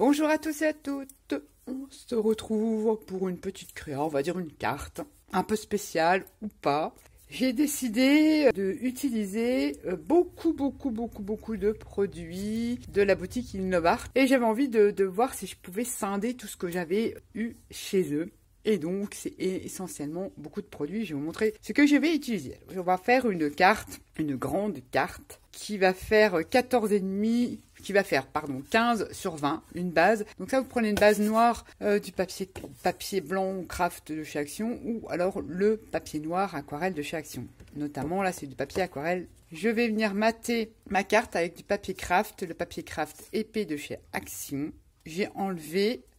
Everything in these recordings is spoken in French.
Bonjour à tous et à toutes, on se retrouve pour une petite créa, on va dire une carte, un peu spéciale ou pas. J'ai décidé d'utiliser beaucoup de produits de la boutique Innovart et j'avais envie de voir si je pouvais scinder tout ce que j'avais eu chez eux. Et donc, c'est essentiellement beaucoup de produits. Je vais vous montrer ce que je vais utiliser. On va faire une carte, une grande carte, qui va faire 14,5, qui va faire, 15 sur 20, une base. Donc ça, vous prenez une base noire, du papier blanc craft de chez Action, ou alors le papier noir aquarelle de chez Action. Notamment, là, c'est du papier aquarelle. Je vais venir mater ma carte avec du papier craft, le papier craft épais de chez Action.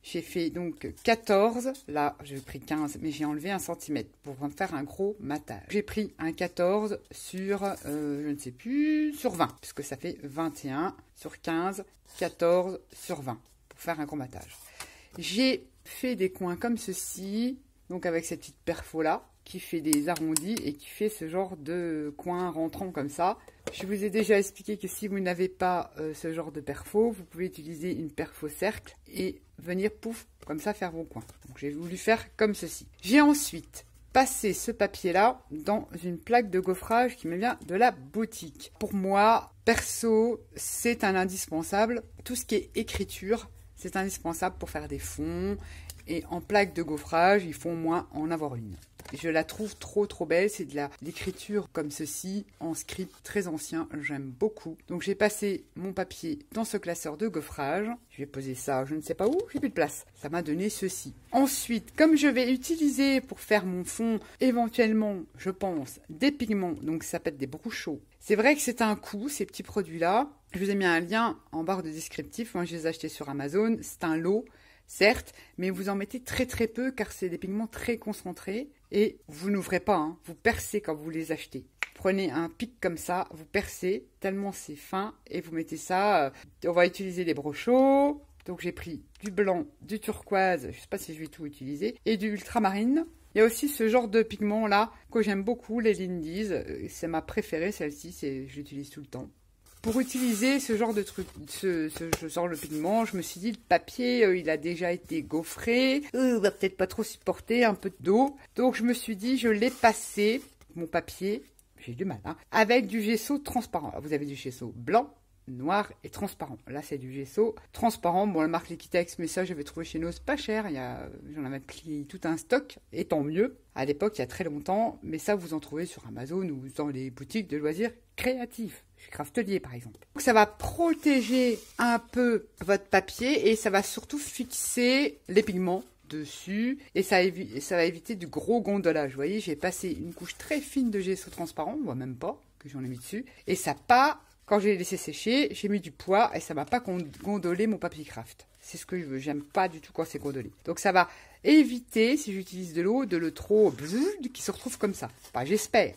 J'ai fait donc 14, là j'ai pris 15, mais j'ai enlevé 1 cm pour faire un gros matage. J'ai pris un 14 sur, je ne sais plus, sur 20, puisque ça fait 21 sur 15, 14 sur 20, pour faire un gros matage. J'ai fait des coins comme ceci, donc avec cette petite perfo là, qui fait des arrondis et qui fait ce genre de coin rentrant comme ça. Je vous ai déjà expliqué que si vous n'avez pas ce genre de perfo, vous pouvez utiliser une perfo cercle et venir pouf, comme ça faire vos coins. Donc j'ai voulu faire comme ceci. J'ai ensuite passé ce papier là dans une plaque de gaufrage qui me vient de la boutique. Pour moi, perso, c'est un indispensable. Tout ce qui est écriture, c'est indispensable pour faire des fonds. Et en plaque de gaufrage, il faut au moins en avoir une. Je la trouve trop belle, c'est de l'écriture comme ceci, en script très ancien, j'aime beaucoup. Donc j'ai passé mon papier dans ce classeur de gaufrage, je vais poser ça, je ne sais pas où, j'ai plus de place. Ça m'a donné ceci. Ensuite, comme je vais utiliser pour faire mon fond, éventuellement, je pense, des pigments, donc ça peut être des brous chauds. C'est vrai que c'est un coût, ces petits produits-là. Je vous ai mis un lien en barre de descriptif, moi je les ai achetés sur Amazon, c'est un lot. Certes, mais vous en mettez très peu car c'est des pigments très concentrés et vous n'ouvrez pas, hein, vous percez quand vous les achetez. Prenez un pic comme ça, vous percez tellement c'est fin et vous mettez ça. On va utiliser des brochaux. Donc j'ai pris du blanc, du turquoise, je ne sais pas si je vais tout utiliser, et du ultramarine. Il y a aussi ce genre de pigment là que j'aime beaucoup, les Lindy's. C'est ma préférée celle-ci, je l'utilise tout le temps. Pour utiliser ce genre de truc, ce genre de pigment, je me suis dit le papier, il a déjà été gaufré, va peut-être pas trop supporter un peu d'eau. Donc je me suis dit, je l'ai passé, mon papier, j'ai du mal, hein, avec du gesso transparent. Alors, vous avez du gesso blanc, noir et transparent. Là, c'est du gesso transparent. Bon, la marque Liquitex, mais ça, j'avais trouvé chez Noz pas cher. J'en avais pris tout un stock, et tant mieux. À l'époque, il y a très longtemps, mais ça, vous en trouvez sur Amazon ou dans les boutiques de loisirs créatifs. Chez Craftelier, par exemple. Donc, ça va protéger un peu votre papier et ça va surtout fixer les pigments dessus et ça va éviter du gros gondolage. Vous voyez, j'ai passé une couche très fine de gesso transparent, on voit même pas que j'en ai mis dessus. Et ça pas, quand j'ai laissé sécher, j'ai mis du poids et ça m'a pas gondolé mon papier craft. C'est ce que je veux, j'aime pas du tout quand c'est gondolé. Donc ça va éviter, si j'utilise de l'eau, de le trop qui se retrouve comme ça. Enfin, j'espère.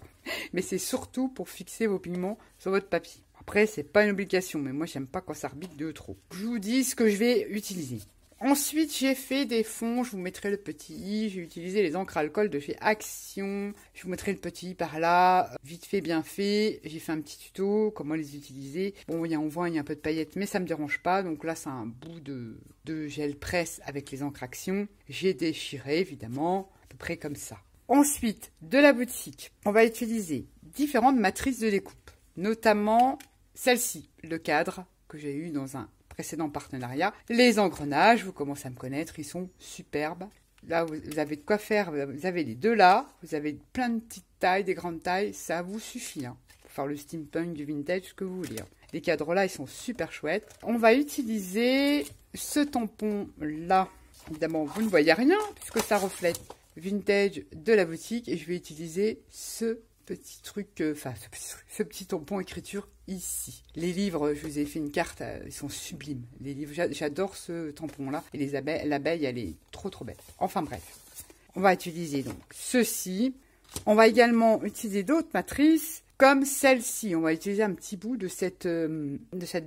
Mais c'est surtout pour fixer vos pigments sur votre papier. Après, c'est pas une obligation, mais moi, j'aime pas quand ça arbitre de trop. Je vous dis ce que je vais utiliser. Ensuite, j'ai fait des fonds, je vous mettrai le petit i. J'ai utilisé les encres alcool de chez Action. Je vous mettrai le petit i par là. Vite fait, bien fait. J'ai fait un petit tuto, comment les utiliser. Bon, on voit, il y a un peu de paillettes, mais ça me dérange pas. Donc là, c'est un bout de gel presse avec les encres Action. J'ai déchiré, évidemment, à peu près comme ça. Ensuite, de la boutique, on va utiliser différentes matrices de découpe, notamment celle-ci, le cadre que j'ai eu dans un précédent partenariat. Les engrenages, vous commencez à me connaître, ils sont superbes. Là, vous avez de quoi faire, vous avez les deux là, vous avez plein de petites tailles, des grandes tailles, ça vous suffit hein, pour faire le steampunk, du vintage, ce que vous voulez. Les cadres là, ils sont super chouettes. On va utiliser ce tampon là. Évidemment, vous ne voyez rien puisque ça reflète vintage de la boutique et je vais utiliser ce petit truc, ce petit tampon écriture ici. Les livres, je vous ai fait une carte, ils sont sublimes. Les livres, j'adore ce tampon là et l'abeille, elle est trop belle. Enfin bref, on va utiliser donc ceci. On va également utiliser d'autres matrices comme celle-ci. On va utiliser un petit bout de cette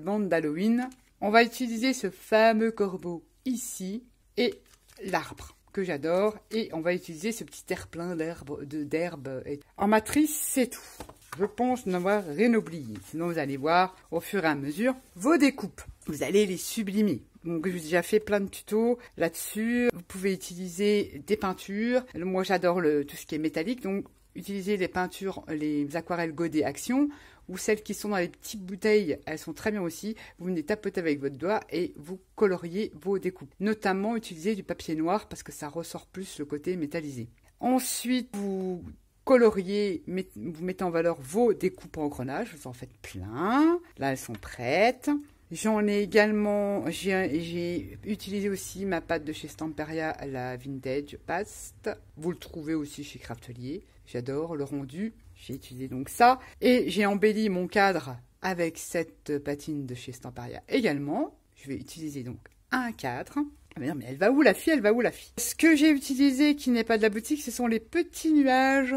bande d'Halloween. On va utiliser ce fameux corbeau ici et l'arbre que j'adore, et on va utiliser ce petit terre-plein d'herbe. En matrice, c'est tout. Je pense n'avoir rien oublié. Sinon, vous allez voir au fur et à mesure vos découpes. Vous allez les sublimer. Donc j'ai déjà fait plein de tutos là-dessus. Vous pouvez utiliser des peintures. Moi j'adore tout ce qui est métallique, donc utilisez les peintures, les aquarelles Godet Action, ou celles qui sont dans les petites bouteilles, elles sont très bien aussi. Vous venez tapoter avec votre doigt et vous coloriez vos découpes. Notamment utilisez du papier noir parce que ça ressort plus le côté métallisé. Ensuite, vous coloriez, vous mettez en valeur vos découpes en engrenage, vous en faites plein. Là, elles sont prêtes. J'en ai également, j'ai utilisé aussi ma pâte de chez Stamperia, la Vintage Paste. Vous le trouvez aussi chez Craftelier. J'adore le rendu. J'ai utilisé donc ça. Et j'ai embelli mon cadre avec cette patine de chez Stamperia également. Je vais utiliser donc un cadre. Mais elle va où la fille? Elle va où la fille? Ce que j'ai utilisé qui n'est pas de la boutique, ce sont les petits nuages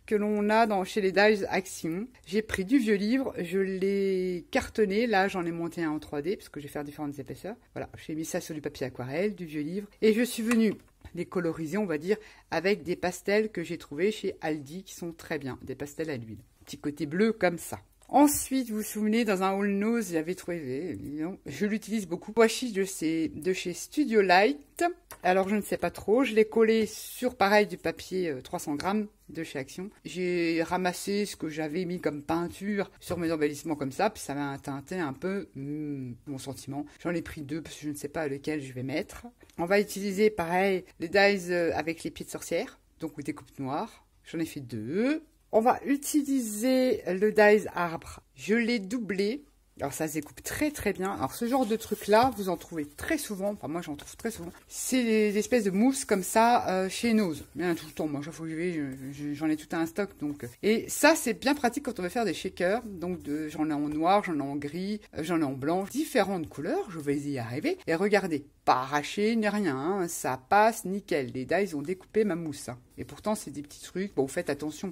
que l'on a chez les Dies Action. J'ai pris du vieux livre, je l'ai cartonné. Là, j'en ai monté un en 3D parce que je vais faire différentes épaisseurs. Voilà, j'ai mis ça sur du papier aquarelle, du vieux livre. Et je suis venue les coloriser, on va dire, avec des pastels que j'ai trouvés chez Aldi qui sont très bien. Des pastels à l'huile. Petit côté bleu comme ça. Ensuite, vous vous souvenez, dans un All Nose, j'avais trouvé, je l'utilise beaucoup, washi de chez Studio Light. Alors, je ne sais pas trop, je l'ai collé sur, pareil, du papier 300 grammes de chez Action. J'ai ramassé ce que j'avais mis comme peinture sur mes embellissements comme ça, puis ça m'a teinté un peu mon sentiment. J'en ai pris 2 parce que je ne sais pas lequel je vais mettre. On va utiliser, pareil, les dies avec les pieds de sorcière, donc des découpes noires. J'en ai fait 2. On va utiliser le dies arbre. Je l'ai doublé. Alors ça se découpe très très bien. Alors ce genre de truc là, vous en trouvez très souvent. Enfin moi j'en trouve très souvent. C'est des espèces de mousses comme ça chez Nose. Bien tout le temps. Moi chaque fois que j'y vais, j'en ai tout un stock. Donc et ça c'est bien pratique quand on veut faire des shakers. Donc j'en ai en noir, j'en ai en gris, j'en ai en blanc, différentes couleurs. Je vais y arriver. Et regardez, pas arraché ni rien. Hein. Ça passe nickel. Les dies ont découpé ma mousse. Hein. Et pourtant c'est des petits trucs. Bon, vous faites attention.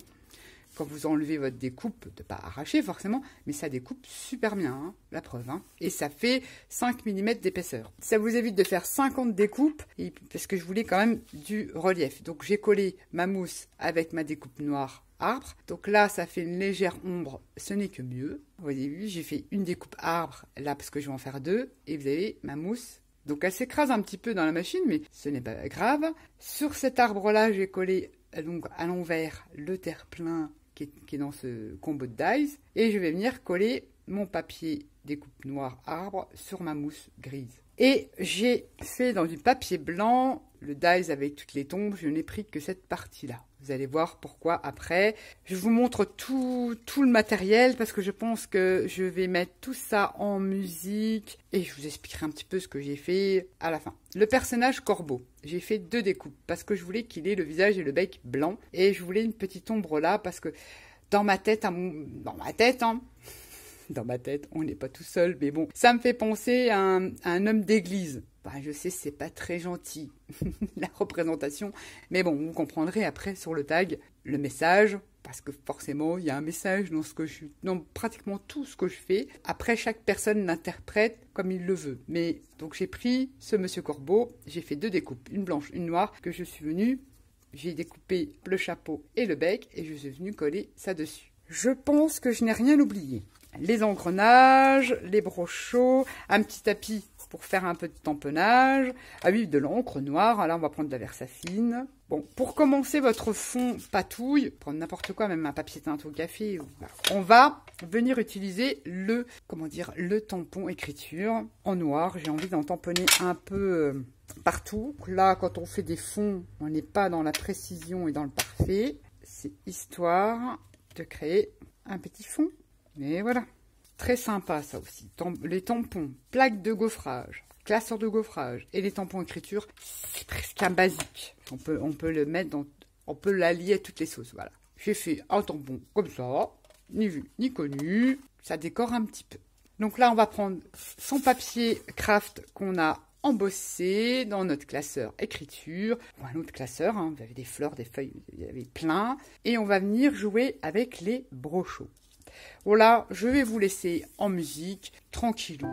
Quand vous enlevez votre découpe, de pas arracher forcément, mais ça découpe super bien, hein, la preuve. Hein. Et ça fait 5 mm d'épaisseur. Ça vous évite de faire 50 découpes, parce que je voulais quand même du relief. Donc j'ai collé ma mousse avec ma découpe noire arbre. Donc là, ça fait une légère ombre, ce n'est que mieux. Vous voyez, j'ai fait une découpe arbre, là, parce que je vais en faire 2. Et vous avez ma mousse. Donc elle s'écrase un petit peu dans la machine, mais ce n'est pas grave. Sur cet arbre-là, j'ai collé donc à l'envers le terre-plein qui est dans ce combo de dies. Et je vais venir coller mon papier découpe noir arbre sur ma mousse grise. Et j'ai fait dans du papier blanc le dies avec toutes les tombes. Je n'ai pris que cette partie-là. Vous allez voir pourquoi après. Je vous montre tout le matériel parce que je pense que je vais mettre tout ça en musique. Et je vous expliquerai un petit peu ce que j'ai fait à la fin. Le personnage corbeau. J'ai fait 2 découpes parce que je voulais qu'il ait le visage et le bec blanc. Et je voulais une petite ombre là parce que dans ma tête, dans ma tête, on n'est pas tout seul, mais bon, ça me fait penser à un homme d'église. Bah, je sais, c'est pas très gentil, la représentation, mais bon, vous comprendrez après sur le tag le message, parce que forcément, il y a un message dans pratiquement tout ce que je fais. Après, chaque personne l'interprète comme il le veut. Mais donc, j'ai pris ce Monsieur Corbeau, j'ai fait 2 découpes, une blanche, une noire, que je suis venue, j'ai découpé le chapeau et le bec, et je suis venue coller ça dessus. Je pense que je n'ai rien oublié. Les engrenages, les brochots, un petit tapis pour faire un peu de tamponnage. Ah oui, de l'encre noire. Là, on va prendre de la Versafine. Bon, pour commencer votre fond patouille, prendre n'importe quoi, même un papier teinte au café, on va venir utiliser le tampon écriture en noir. J'ai envie d'en tamponner un peu partout. Là, quand on fait des fonds, on n'est pas dans la précision et dans le parfait. C'est histoire de créer un petit fond. Et voilà, très sympa ça aussi. Les tampons, plaques de gaufrage, classeurs de gaufrage et les tampons écriture, c'est presque un basique. On peut le mettre on peut l'allier à toutes les sauces. Voilà. J'ai fait un tampon comme ça, ni vu ni connu. Ça décore un petit peu. Donc là, on va prendre son papier craft qu'on a embossé dans notre classeur écriture ou un autre classeur. Hein. Vous avez des fleurs, des feuilles, il y avait plein. Et on va venir jouer avec les brochots. Voilà, je vais vous laisser en musique, tranquillou.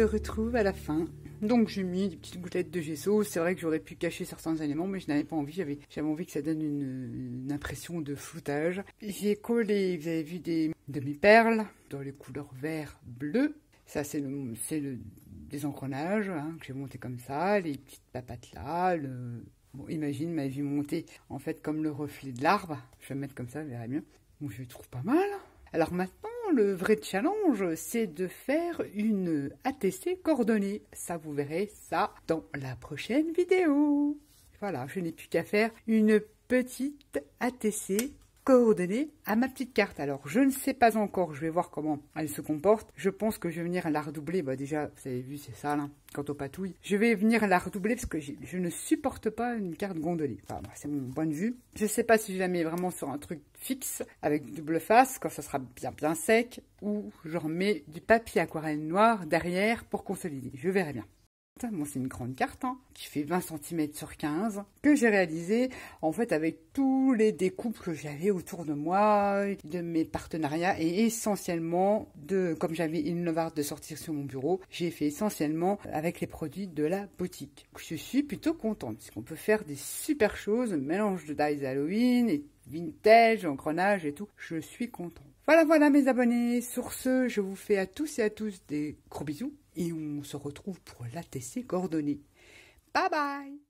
se retrouve à la fin. Donc j'ai mis des petites gouttelettes de gesso. C'est vrai que j'aurais pu cacher certains éléments, mais je n'avais pas envie. J'avais envie que ça donne une impression de floutage. J'ai collé, vous avez vu, des demi-perles dans les couleurs vert, bleu. Ça c'est le désengrenage hein, que j'ai monté comme ça. Les petites papates là. Bon, imagine ma vie montée en fait comme le reflet de l'arbre. Je vais me mettre comme ça, vous verrez bien. Bon, je le trouve pas mal. Alors maintenant, le vrai challenge, c'est de faire une ATC coordonnée. Ça, vous verrez ça dans la prochaine vidéo. Voilà, je n'ai plus qu'à faire une petite ATC coordonnée à ma petite carte. Alors, je ne sais pas encore, je vais voir comment elle se comporte. Je pense que je vais venir la redoubler. Bah déjà, vous avez vu, c'est ça, là, quand on patouille. Je vais venir la redoubler parce que je ne supporte pas une carte gondolée. Enfin, c'est mon point de vue. Je ne sais pas si je la mets vraiment sur un truc fixe, avec double face, quand ça sera bien sec, ou je remets du papier aquarelle noir derrière pour consolider. Je verrai bien. Bon, c'est une grande carte hein, qui fait 20 cm sur 15 que j'ai réalisé en fait avec tous les découpes que j'avais autour de moi, de mes partenariats et essentiellement comme j'avais une Lovart de sortir sur mon bureau, j'ai fait essentiellement avec les produits de la boutique. Je suis plutôt contente parce qu'on peut faire des super choses, mélange de dies Halloween et vintage, engrenage et tout. Je suis contente. Voilà mes abonnés. Sur ce, je vous fais à tous et à tous des gros bisous. Et on se retrouve pour l'ATC coordonnée. Bye bye!